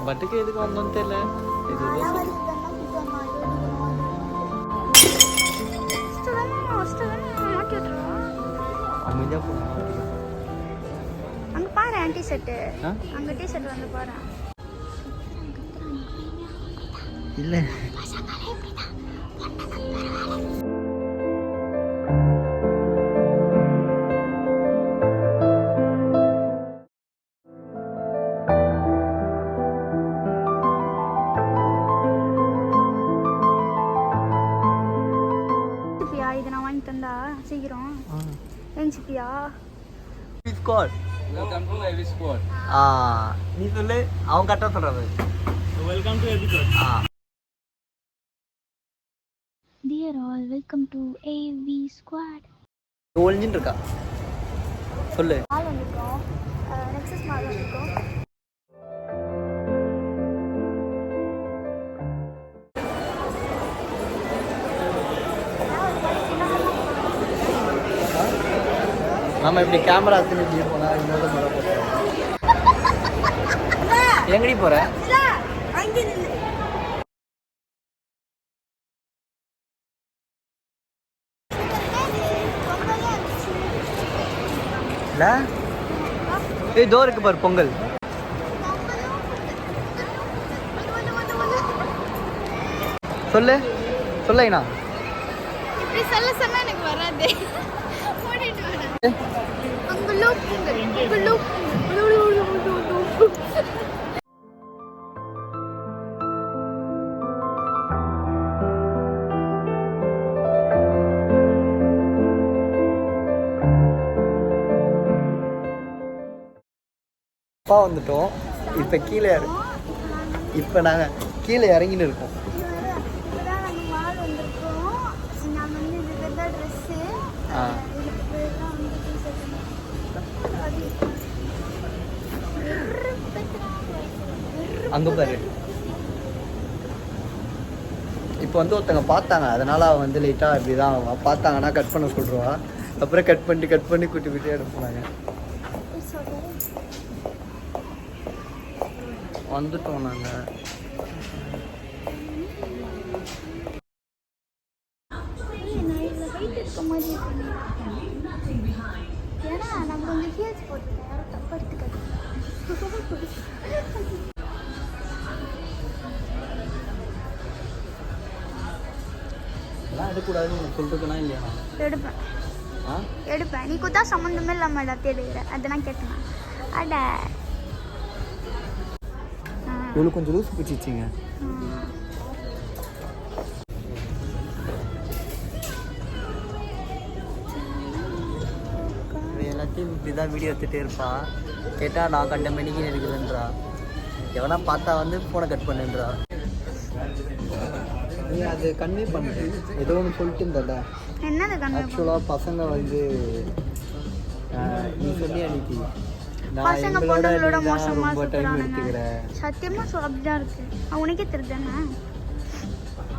பட்டுக்கு எதுக்கு வந்தோன்னு தெரியல. அமைதியா போகணும். அங்க பாரு ஆன்டி செட்டு, அங்க டி ஷர்ட் வந்து பாரு. இல்ல இதை நான் வாங்கி தந்தா சீக்கிரம் ஏஞ்சிப்பியா? Welcome to AV squad. நீ சொல்லு, அவன் கரெக்டா சொல்றாரு. Welcome to AV squad. Dear all, welcome to AV Squad. ஒளிஞ்சின்னு இருக்கா சொல்லு. மால் வந்துட்டோம், நெக்ஸஸ் மால் வந்துட்டோம். நம்ம இப்படி கேமரா திருப்பி போனா இன்னொரு மழை போட்டோம். எங்கடி போற? இல்ல ஏய் டோர் இருக்கு பாரு, பொங்கல். சொல்லு சொல்லைனா. இப்படி சொல்ல சொன்னா எனக்கு வராதே. ஓடிட்டு வரேன். அங்கலோ பொங்கல், அங்கலோ அப்பா வந்துட்டோம். இப்போ கீழே இப்போ நாங்கள் கீழே இறங்கின்னு இருக்கோம். மால் வந்திருக்கோம். நாங்கள் வந்து இதுக்கு தான் ட்ரெஸ்ஸு. அங்கே பாரு, இப்போ வந்து ஒருத்தங்க பார்த்தாங்க, அதனால அவன் வந்து லைட்டாக இப்படி தான் பார்த்தாங்கன்னா கட் பண்ண சொல்லுவா. அப்புறம் கட் பண்ணி குட்டி குட்டியாக எடுப்பாங்க. வந்துட்டோம் நாங்கள். ஏன்னா நம்ம கொஞ்சம் ஹீல்ஸ் போட்டுருக்கேன், யாரும் தப்பா எடுத்துக்காது. எல்லாம் எடுக்கக்கூடாதுன்னு சொல்லிட்டுனா இல்லையா? எடுப்பேன். நீ கூத்தா சம்மந்தமே இல்லாமல் எல்லாத்தையும் எடுக்கிற, அதெல்லாம் கேட்டேன். அட இவ்வளோ கொஞ்சம் லூஸ் பிடிச்சிச்சிங்க. எல்லாத்தையும் இப்படி தான் வீடியோ எடுத்துகிட்டே இருப்பா. கேட்டால் நான் கண்ட மணிக்கு இருக்குதுன்றா. எவனா பார்த்தா வந்து ஃபோனை கட் பண்ணுன்றா. நீ அது கன்வே பண்ணு, ஏதோ ஒன்று சொல்லிட்டு இருந்தல. என்னது கன்வே? ஆக்சுவலாக பசங்க வந்து நீ சொல்லி அன்னைக்கு பசங்க பொண்ணுங்களோட மோசமா சுத்துறானுங்க. சத்தியமா அப்படிதான் இருக்கு. உனக்கே தெரியுதானே?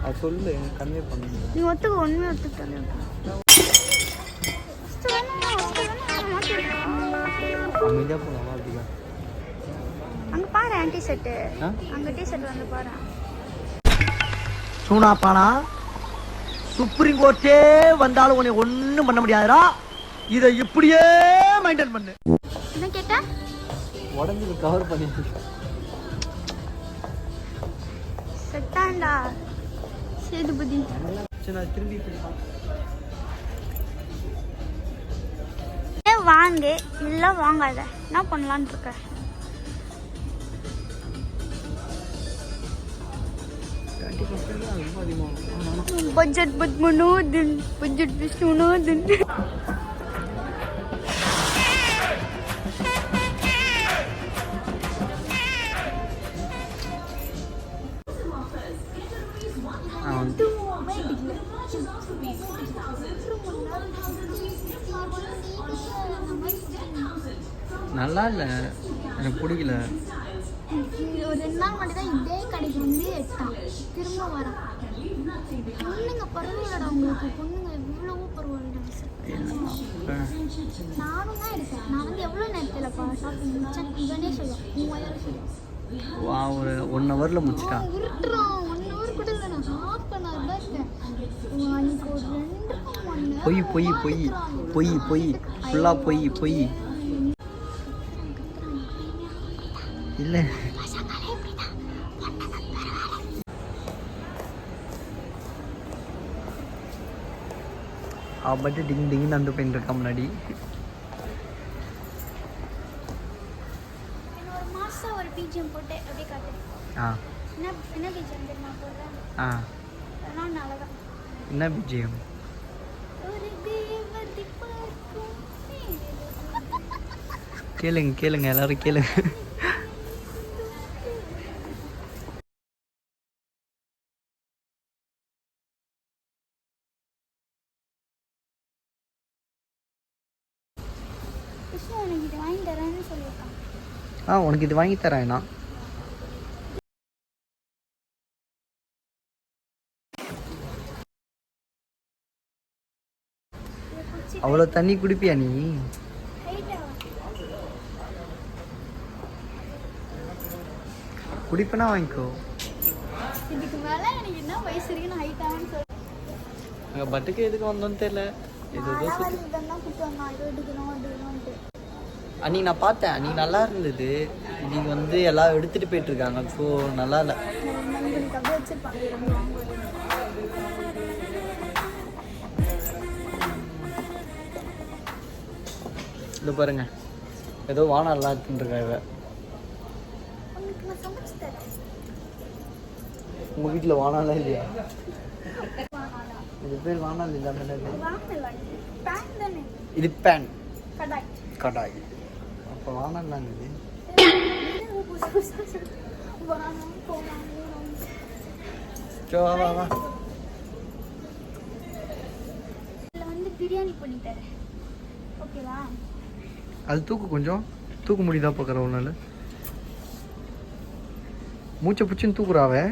அது சொல்லு, கன்வே பண்ணு. நீ ஒத்துக்க, உண்மையை ஒத்துக்கிட்டாலே அமைதியாக போகலாம். அப்படியா? அங்கே பாரு ஆன்டி செட்டு, அங்கே டி ஷர்ட் வந்து பாரு. சூனாப்பானா சுப்ரீம் கோர்ட்டே வந்தாலும் உன்னை ஒன்றும் பண்ண முடியாதுடா. இதை இப்படியே மெயின்டைன் பண்ணு. என்ன கேட்டா? உடம்புக்கு கவர் பண்ணிட்டு செட்டாண்டா சேதுபதி. நான் திரும்பி வாங்க இல்லை வாங்காத, என்ன பண்ணலான்னு இருக்க? Budget Padmanodhan, budget Vishnunathan. நல்லா இல்லை, எனக்கு பிடிக்கல. ஒரு 2 நாள் மட்டும் தான் இதே கடைக்கு வந்து எடுத்தான், திரும்ப வரான். பொண்ணுங்க பரவாயில்லடா, உங்களுக்கு பொண்ணுங்க எவ்வளவோ பரவாயில்ல. நானும் தான் எடுப்பேன். நான் வந்து எவ்வளோ நேரத்தில்ப்பா ஷாப்பிங் முடிச்சேன் இவனே சொல்லுவேன், 3000 சொல்லுவேன். ஒரு 1 ஹவரில் முடிச்சிட்டான். உருட்டுறான் 1 ஹவர் கூட இல்லை, நான் ஹாஃப் அன் ஹவர் தான் இருக்கேன். அன்னைக்கு ஒரு 2 மணி நேரம் பொய் பொய் பொய் பொய் பொய் ஃபுல்லாக பொய் பொய் இல்லை. அவன் மட்டும் டிங் டிங்னு அந்த பையன் இருக்கான் முன்னாடி. ஒரு மாசம் ஒரு பிஜிஎம் போட்டு அப்படியே காட்டு. என்ன பிஜிஎம் தெரியுமா போடுறேன்? அதெல்லாம் நல்லதான். என்ன பிஜிஎம்? ஒரு தேவதை பார்க்கும் கேளுங்க கேளுங்க எல்லாரும் கேளுங்க. கிருஷ்ணா உனக்கு இது வாங்கி தரேன்னு சொல்லியிருக்கான். உனக்கு இது வாங்கி தரேன் நான். அவ்வளோ தண்ணி குடிப்பியா நீ? குடிப்பனா வாங்கிக்கோ. இதுக்கு மேல எனக்கு என்ன வயசு இருக்குன்னு ஹைட் ஆகும்னு சொல்லி எங்கள் பட்டுக்கு எதுக்கு வந்தோன்னு தெரியல. இதெல்லாம் கூப்பிட்டு வந்தான், இது எடுக்கணும் அது வேணும்ட்டு. அன்னைக்கு நான் பார்த்தேன், அன்னைக்கு நல்லா இருந்தது. இன்னைக்கு வந்து எல்லாம் எடுத்துகிட்டு போயிட்டுருக்காங்க. ஸோ நல்லா இல்லை. நண்பனுக்கு அப்படியே வச்சிருப்பாங்க. இது பாருங்க, ஏதோ வானல்லாம் இருக்குன்றிருக்காங்க. உனக்கு நான் சமைச்சு தரேன். உங்கள் வீட்டில் வானல்லாம் இல்லையா? இது பேர் வானால் இல்லாமல் பேன் தானே இது? பேன் கடாய். கடாய். அப்போ வானல்லாம் இது. வா வா. இதில் வந்து பிரியாணி பண்ணி தரேன், ஓகேவா? அது தூக்கு, கொஞ்சம் தூக்க முடியுதா பார்க்குற ஒரு நாள். மூச்சை பிடிச்சின்னு தூக்குறாவே.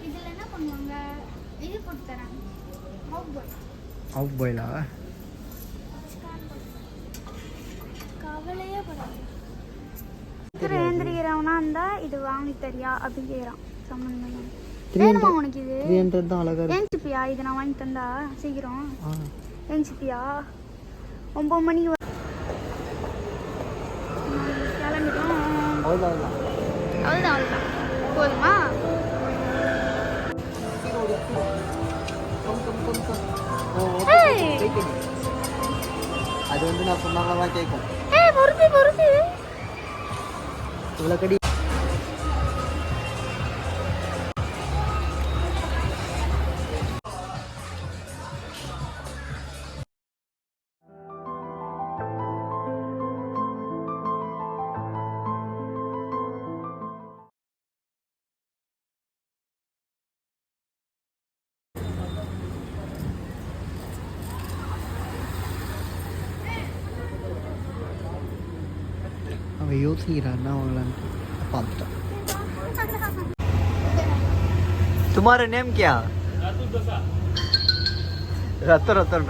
இதில் என்ன பண்ணுவாங்க, இது போட்டு தரேன், ஆஃப் பாயிலா? கவலையே படாது. ஏந்திரிக்கிறவனா இருந்தா இது வாங்கி தரியா அப்படின்னு கேட்குறான். சம்மந்தம் வேணுமா உனக்கு? இது 300 தான் அழகா இருக்கு. ஏஞ்சிப்பியா? இது நான் வாங்கி தந்தா சீக்கிரம் ஏஞ்சிப்பியா? 9 மணிக்கு கிளம்பிட்டோம். அவ்வளோதான் அவ்வளோதான் போதுமா? அது வந்து நான் சொன்னாங்கதான் கேட்கும். பொறுத்து இவ்வளோ கடி. அவன் யோசிக்கிறான்னா அவங்களான்ட்டு பார்த்துட்டான். तुम्हारा नेम क्या? रतन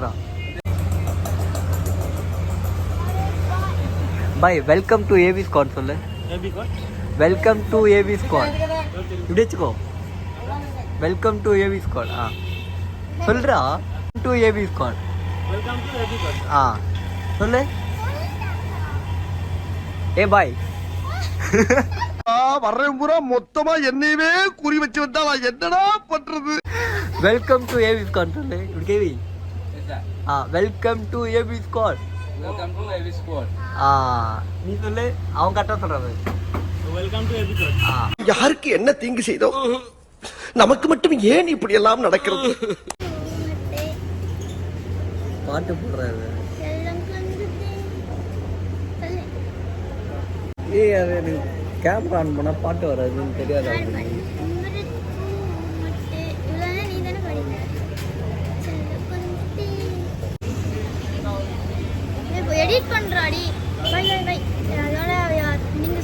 भाई वेलकम टू एबी स्क्वाड சொல்லு. Welcome to AB squad. இப்படி வச்சுக்கோ, வெல்கம் டு ஏபி ஸ்குவாட். சொல்றா, to AB squad. Welcome to AB squad. சொல்லு. ஏ பாய். வர்றேன் பூரா மொத்தமா என்னையவே குறி வச்சு வந்தா நான் என்னடா பண்றது? வெல்கம் டு ஏபி ஸ்குவாட் சொல்லு. இப்படி கேவி. Welcome to AB squad. Welcome to AB squad. நீ சொல்லு, அவன் கரெக்டா சொல்றாரு. Welcome to AB squad. யாருக்கு என்ன தீங்கு செய்தோம்? நமக்கு மட்டும் ஏன் இப்படி எல்லாம் நடக்கிறது? பாட்டு போடுறாரு. ஏய், அது எனக்கு கேமரா ஆன் பண்ணா பாட்டு வராதுன்னு தெரியாது. எடிட் பண்றாடி. Bye bye bye. அதோட நீங்க